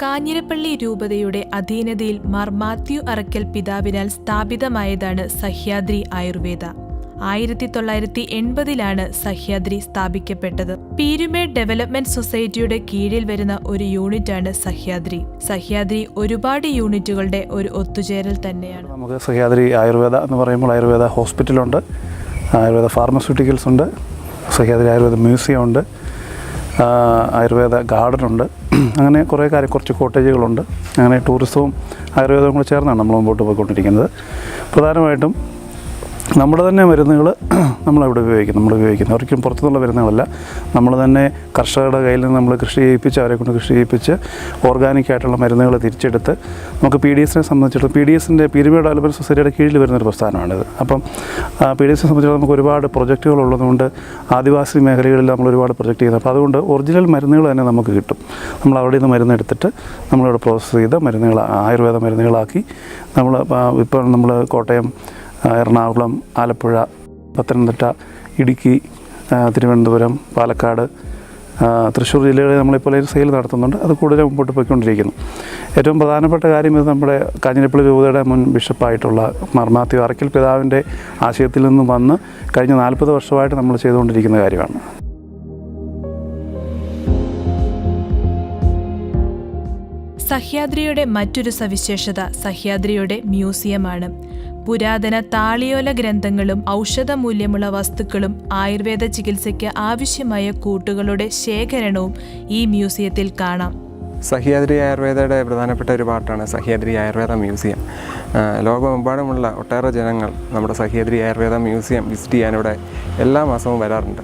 കാഞ്ഞിരപ്പള്ളി രൂപതയുടെ അധീനതയിൽ മാർ മാത്യു അറക്കൽ പിതാവിനാൽ സ്ഥാപിതമായതാണ് സഹ്യാദ്രി ആയുർവേദ. 1980 സഹ്യാദ്രി സ്ഥാപിക്കപ്പെട്ടത്. പീരുമേട് ഡെവലപ്മെന്റ് സൊസൈറ്റിയുടെ കീഴിൽ വരുന്ന ഒരു യൂണിറ്റാണ് സഹ്യാദ്രി. സഹ്യാദ്രി ഒരുപാട് യൂണിറ്റുകളുടെ ഒരു ഒത്തുചേരൽ തന്നെയാണ്. നമുക്ക് സഹ്യാദ്രി ആയുർവേദ എന്ന് പറയുമ്പോൾ ആയുർവേദ ഹോസ്പിറ്റലുണ്ട്, ആയുർവേദ ഫാർമസ്യൂട്ടിക്കൽസ് ഉണ്ട്, സഹ്യാദ്രി ആയുർവേദ മ്യൂസിയം ഉണ്ട്, ആയുർവേദ ഗാർഡനുണ്ട്. അങ്ങനെ കുറച്ച് കോട്ടേജുകളുണ്ട്. അങ്ങനെ ടൂറിസവും ആയുർവേദവും കൂടെ ചേർന്നാണ് നമ്മൾ മുമ്പോട്ട് പോയിക്കൊണ്ടിരിക്കുന്നത്. പ്രധാനമായിട്ടും നമ്മുടെ തന്നെ മരുന്നുകൾ നമ്മളവിടെ ഉപയോഗിക്കുന്നത് ഒരിക്കലും പുറത്തുനിന്നുള്ള മരുന്നുകളല്ല. നമ്മൾ തന്നെ കർഷകരുടെ കയ്യിൽ നിന്ന് നമ്മൾ കൃഷി ചെയ്യിപ്പിച്ച് അവരെ കൊണ്ട് കൃഷി ചെയ്യിപ്പിച്ച് ഓർഗാനിക്കായിട്ടുള്ള മരുന്നുകൾ തിരിച്ചെടുത്ത് നമുക്ക് PDSനെ സംബന്ധിച്ചിടത്തോളം PDSൻ്റെ പീരുമേട് ഡെവലപ്മെൻറ്റ് സൊസൈറ്റിയുടെ കീഴിൽ വരുന്നൊരു പ്രസ്ഥാനമാണിത്. അപ്പം PDSനെ സംബന്ധിച്ചിടത്തോളം നമുക്ക് ഒരുപാട് പ്രൊജക്റ്റുകൾ ഉള്ളതുകൊണ്ട് ആദിവാസി മേഖലകളിൽ നമ്മൾ ഒരുപാട് പ്രൊജക്റ്റ് ചെയ്യുന്നത്. അപ്പോൾ അതുകൊണ്ട് ഒറിജിനൽ മരുന്നുകൾ തന്നെ നമുക്ക് കിട്ടും. നമ്മൾ അവിടെ നിന്ന് മരുന്നെടുത്തിട്ട് നമ്മളിവിടെ പ്രോസസ്സ് ചെയ്ത് മരുന്നുകൾ ആയുർവേദ മരുന്നുകളാക്കി ഇപ്പോൾ നമ്മൾ കോട്ടയം, എറണാകുളം, ആലപ്പുഴ, പത്തനംതിട്ട, ഇടുക്കി, തിരുവനന്തപുരം, പാലക്കാട്, തൃശ്ശൂർ ജില്ലകളിൽ നമ്മളിപ്പോൾ സെയിൽ നടത്തുന്നുണ്ട്. അത് കൂടുതൽ മുമ്പോട്ട് പോയിക്കൊണ്ടിരിക്കുന്നു. ഏറ്റവും പ്രധാനപ്പെട്ട കാര്യം ഇത് നമ്മുടെ കാഞ്ഞിരപ്പള്ളി രൂപതയുടെ മുൻ ബിഷപ്പായിട്ടുള്ള മാർ മാത്യു അറക്കൽ പിതാവിൻ്റെ ആശയത്തിൽ നിന്നും വന്ന് കഴിഞ്ഞ 40 വർഷമായിട്ട് നമ്മൾ ചെയ്തുകൊണ്ടിരിക്കുന്ന കാര്യമാണ്. സഹ്യാദ്രിയുടെ മറ്റൊരു സവിശേഷത സഹ്യാദ്രിയുടെ മ്യൂസിയമാണ്. പുരാതന താളിയോല ഗ്രന്ഥങ്ങളും ഔഷധമൂല്യമുള്ള വസ്തുക്കളും ആയുർവേദ ചികിത്സയ്ക്ക് ആവശ്യമായ കൂട്ടുകളുടെ ശേഖരണവും ഈ മ്യൂസിയത്തിൽ കാണാം. സഹ്യാദ്രി ആയുർവേദയുടെ പ്രധാനപ്പെട്ട ഒരു പാർട്ടാണ് സഹ്യാദ്രി ആയുർവേദ മ്യൂസിയം. ലോകമെമ്പാടുമുള്ള ഒട്ടേറെ ജനങ്ങൾ നമ്മുടെ സഹ്യാദ്രി ആയുർവേദ മ്യൂസിയം വിസിറ്റ് ചെയ്യാനിവിടെ എല്ലാ മാസവും വരാറുണ്ട്.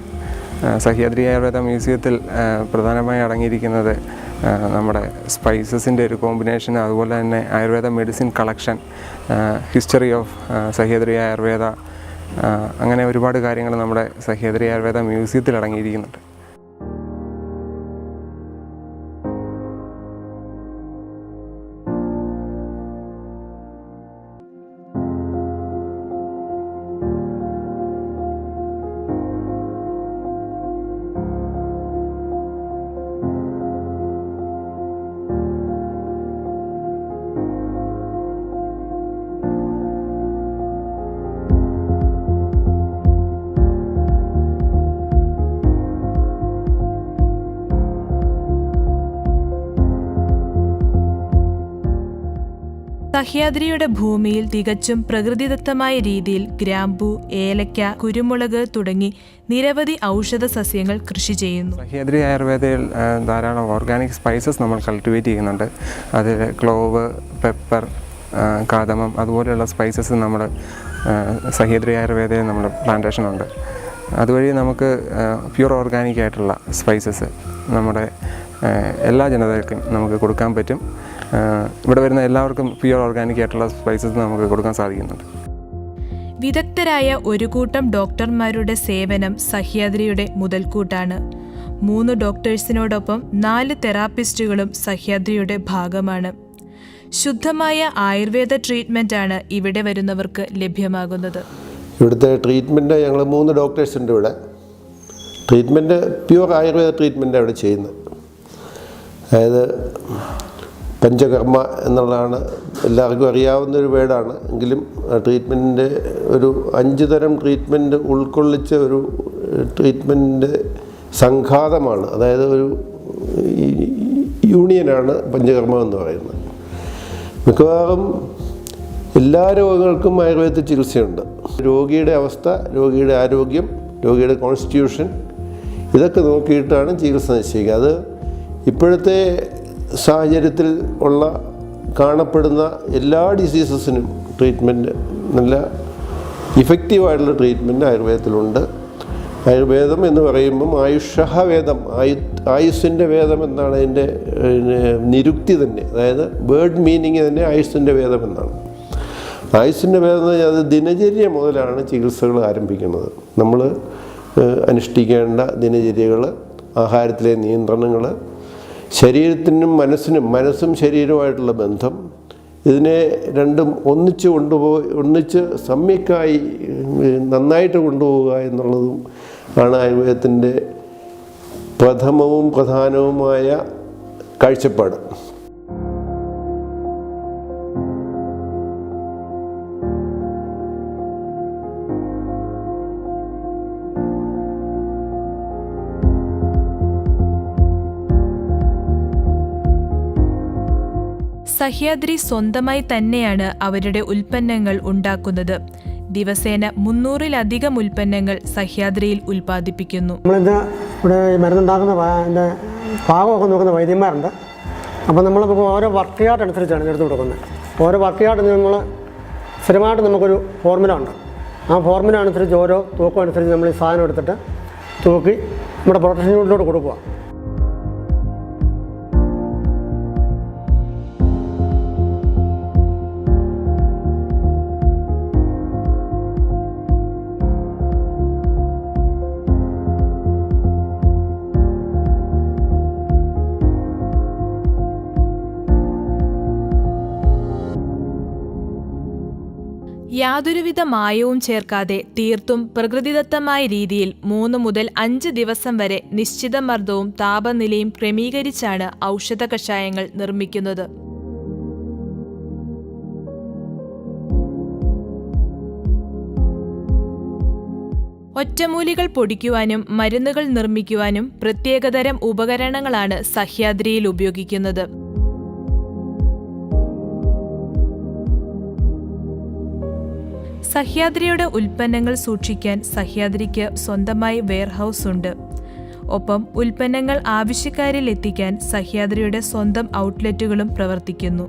സഹ്യാദ്രി ആയുർവേദ മ്യൂസിയത്തിൽ പ്രധാനമായി അടങ്ങിയിരിക്കുന്നത് നമ്മുടെ സ്പൈസസിൻ്റെ ഒരു കോമ്പിനേഷൻ, അതുപോലെ തന്നെ Ayurveda medicine collection, history of Sahyadri Ayurveda, അങ്ങനെ ഒരുപാട് കാര്യങ്ങൾ നമ്മുടെ സഹ്യാദ്രി ആയുർവേദ മ്യൂസിയത്തിൽ അടങ്ങിയിരിക്കുന്നുണ്ട്. സഹ്യാദ്രിയുടെ ഭൂമിയിൽ തികച്ചും പ്രകൃതിദത്തമായ രീതിയിൽ ഗ്രാമ്പു, ഏലക്ക, കുരുമുളക് തുടങ്ങി നിരവധി ഔഷധ സസ്യങ്ങൾ കൃഷി ചെയ്യുന്നു. സഹ്യാദ്രി ആയുർവേദയിൽ ധാരാളം ഓർഗാനിക് സ്പൈസസ് നമ്മൾ കൾട്ടിവേറ്റ് ചെയ്യുന്നുണ്ട്. അതിൽ ക്ലോവ്, പെപ്പർ, കാദമം അതുപോലെയുള്ള സ്പൈസസ് നമ്മൾ സഹ്യാദ്രി ആയുർവേദയിൽ നമ്മുടെ പ്ലാന്റേഷനുണ്ട്. അതുവഴി നമുക്ക് പ്യൂർ ഓർഗാനിക് ആയിട്ടുള്ള സ്പൈസസ് നമ്മുടെ എല്ലാ ജനതകൾക്കും നമുക്ക് കൊടുക്കാൻ പറ്റും. ഇവിടെ വരുന്ന എല്ലാവർക്കും പ്യൂർ ഓർഗാനിക് ആയിട്ടുള്ള സ്പൈസസ് നമുക്ക് കൊടുക്കാൻ സാധിക്കുന്നുണ്ട്. വിദഗ്ധരായ ഒരു കൂട്ടം ഡോക്ടർമാരുടെ സേവനം സഹ്യാദ്രിയുടെ മുതൽക്കൂട്ടാണ്. 3 ഡോക്ടേഴ്സിനോടൊപ്പം 4 തെറാപ്പിസ്റ്റുകളും സഹ്യാദ്രിയുടെ ഭാഗമാണ്. ശുദ്ധമായ ആയുർവേദ ട്രീറ്റ്മെൻറ്റാണ് ഇവിടെ വരുന്നവർക്ക് ലഭ്യമാകുന്നത്. ഇവിടുത്തെ ട്രീറ്റ്മെൻറ്റ് ഞങ്ങൾ 3 ഡോക്ടേഴ്സ് ഉണ്ട് ഇവിടെ. ട്രീറ്റ്മെൻറ്റ് പ്യൂർ ആയുർവേദ ട്രീറ്റ്മെൻറ്റാണ് ഇവിടെ ചെയ്യുന്നത്. അതായത് പഞ്ചകർമ്മ എന്നുള്ളതാണ് എല്ലാവർക്കും അറിയാവുന്നൊരു വേർഡാണ്. എങ്കിലും ട്രീറ്റ്മെൻറ്റിൻ്റെ ഒരു 5 തരം ട്രീറ്റ്മെൻറ്റ് ഉൾക്കൊള്ളിച്ച ഒരു ട്രീറ്റ്മെൻറ്റ് സംഘാതമാണ്. അതായത് ഒരു യൂണിയനാണ് പഞ്ചകർമ്മം എന്ന് പറയുന്നത്. മിക്കവാറും എല്ലാ രോഗങ്ങൾക്കും ആയുർവേദത്തിൽ ചികിത്സയുണ്ട്. രോഗിയുടെ അവസ്ഥ, രോഗിയുടെ ആരോഗ്യം, രോഗിയുടെ കോൺസ്റ്റിറ്റ്യൂഷൻ, ഇതൊക്കെ നോക്കിയിട്ടാണ് ചികിത്സ നിശ്ചയിക്കുക. അത് ഇപ്പോഴത്തെ സാഹചര്യത്തിൽ കാണപ്പെടുന്ന എല്ലാ ഡിസീസസിനും ട്രീറ്റ്മെൻറ്റ്, നല്ല ഇഫക്റ്റീവായിട്ടുള്ള ട്രീറ്റ്മെൻറ്റ് ആയുർവേദത്തിലുണ്ട്. ആയുർവേദം എന്ന് പറയുമ്പം ആയുഷവേദം, ആയുസ്സിൻ്റെ വേദം എന്നാണ് അതിൻ്റെ നിരുക്തി തന്നെ. അതായത് വേർഡ് മീനിങ് തന്നെ ആയുസ്സിൻ്റെ വേദം എന്നാണ്. ആയുസ്സിൻ്റെ വേദം എന്ന് പറഞ്ഞാൽ അത് ദിനചര്യ മുതലാണ് ചികിത്സകൾ ആരംഭിക്കുന്നത്. നമ്മൾ അനുഷ്ഠിക്കേണ്ട ദിനചര്യകൾ, ആഹാരത്തിലെ നിയന്ത്രണങ്ങൾ, ശരീരത്തിനും മനസ്സും ശരീരവുമായിട്ടുള്ള ബന്ധം, ഇതിനെ രണ്ടും ഒന്നിച്ച് സമ്യക്കായി നന്നായിട്ട് കൊണ്ടുപോവുക എന്നുള്ളതും ആണ് ആയുർവേദത്തിൻ്റെ പ്രഥമവും പ്രധാനവുമായ കാഴ്ചപ്പാട്. സഹ്യാദ്രി സ്വന്തമായി തന്നെയാണ് അവരുടെ ഉൽപ്പന്നങ്ങൾ ഉണ്ടാക്കുന്നത്. ദിവസേന 300-ലധികം ഉൽപ്പന്നങ്ങൾ സഹ്യാദ്രിയിൽ ഉൽപ്പാദിപ്പിക്കുന്നു. നമ്മളിത് ഇവിടെ മരുന്നുണ്ടാക്കുന്ന പാകമൊക്കെ നോക്കുന്ന വൈദ്യന്മാരുണ്ട്. അപ്പോൾ നമ്മളിപ്പോൾ ഓരോ വർക്ക് യാർഡ് അനുസരിച്ചാണ് എടുത്ത് കൊടുക്കുന്നത്. ഓരോ വർക്ക് യാർഡിന് നമ്മൾ സ്ഥിരമായിട്ട് നമുക്കൊരു ഫോർമുല ഉണ്ട്. ആ ഫോർമുല അനുസരിച്ച് ഓരോ തൂക്കം അനുസരിച്ച് നമ്മൾ ഈ സാധനം എടുത്തിട്ട് തൂക്കി നമ്മുടെ പ്രൊഡക്ഷൻ യൂണിറ്റിലോട്ട് കൊടുക്കുക. യാതൊരുവിധ മായവും ചേർക്കാതെ തീർത്തും പ്രകൃതിദത്തമായ രീതിയിൽ 3 മുതൽ 5 ദിവസം വരെ നിശ്ചിത മർദ്ദവും താപനിലയും ക്രമീകരിച്ചാണ് ഔഷധ കഷായങ്ങൾ നിർമ്മിക്കുന്നത്. ഒറ്റമൂലികൾ പൊടിക്കുവാനും മരുന്നുകൾ നിർമ്മിക്കുവാനും പ്രത്യേകതരം ഉപകരണങ്ങളാണ് സഹ്യാദ്രിയിൽ ഉപയോഗിക്കുന്നത്. സഹ്യാദ്രിയുടെ ഉൽപ്പന്നങ്ങൾ സൂക്ഷിക്കാൻ സഹ്യാദ്രിക്ക് സ്വന്തമായി വെയർഹൌസ് ഉണ്ട്. ഒപ്പം ഉൽപ്പന്നങ്ങൾ ആവശ്യക്കാരിൽ എത്തിക്കാൻ സഹ്യാദ്രിയുടെ സ്വന്തം ഔട്ട്ലെറ്റുകളും പ്രവർത്തിക്കുന്നു.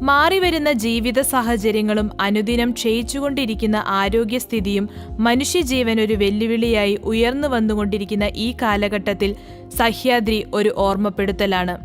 മാറിവരുന്ന ജീവിത സാഹചര്യങ്ങളും അനുദിനം ക്ഷയിച്ചുകൊണ്ടിരിക്കുന്ന ആരോഗ്യസ്ഥിതിയും മനുഷ്യജീവൻ ഒരു വെല്ലുവിളിയായി ഉയർന്നു വന്നുകൊണ്ടിരിക്കുന്ന ഈ കാലഘട്ടത്തിൽ സഹ്യാദ്രി ഒരു ഓർമ്മപ്പെടുത്തലാണ്.